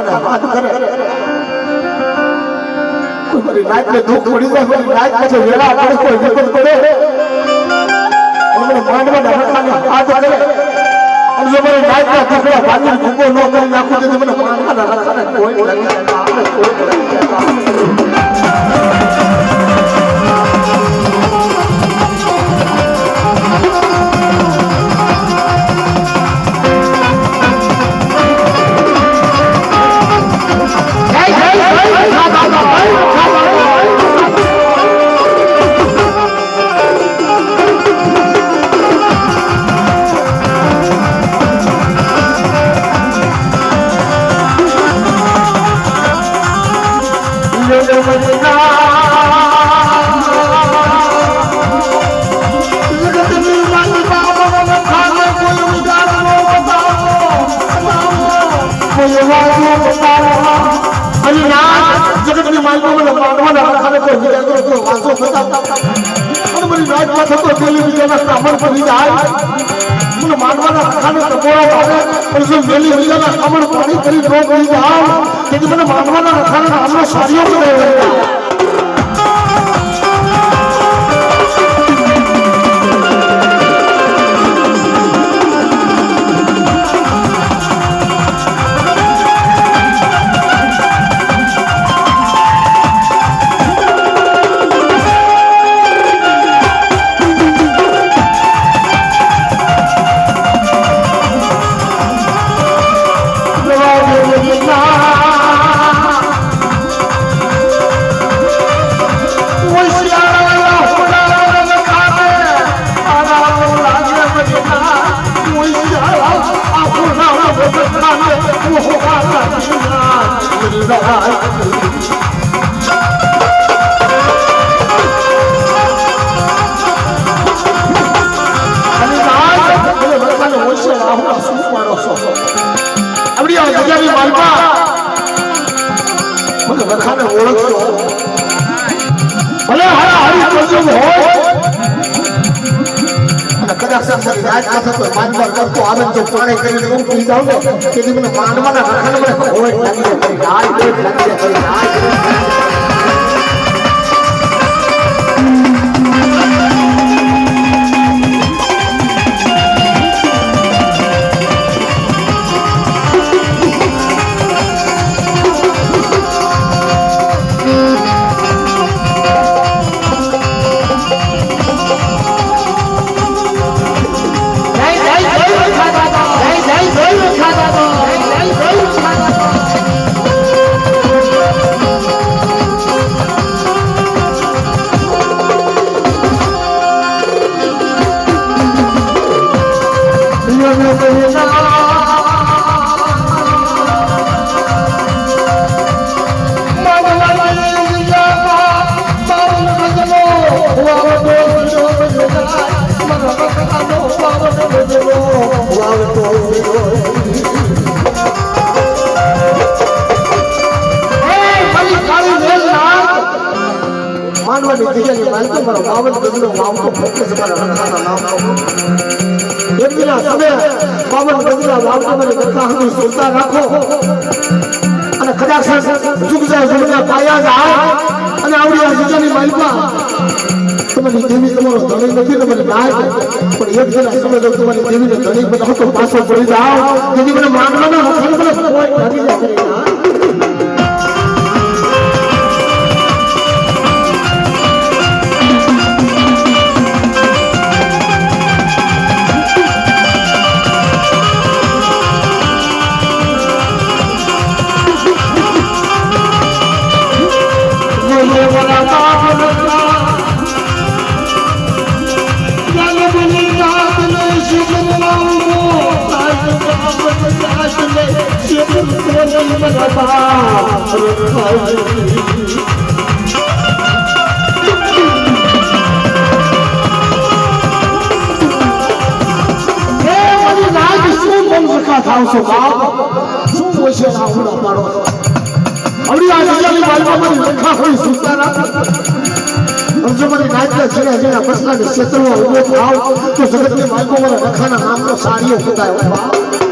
વાત કરે કોઈ મારી રાત ને દુઃખ પડી જાય મારી રાત પછી વેળા પડે કોઈ વિપત પડે મને માંડવાના રખાને હાથ કરે અને જો મારી રાત ના ટુકડા ભાગી ભૂકો ન કરી નાખું તો મને માંડવાના રખાને કોઈ લાગે જગતની માલકો મને માંડવાના રખાને કોઈ વિચાર કરો તો વાંચો બતાવતા અને મારી રાજમાં થતો ટેલિવિઝનના કામર પડી જાય મને માંડવાના રખાને ટકોરા ભાગે અને જો ટેલિવિઝનના કામર પાણી કરી ન પડી જાય તેથી મને માંડવાના રખાને નામનો સારીઓ કરે પાછો પડી જાઓ તેથી મને માંગવાનો जगत में मालको वाला रखाना नाम साड़ियों होता है।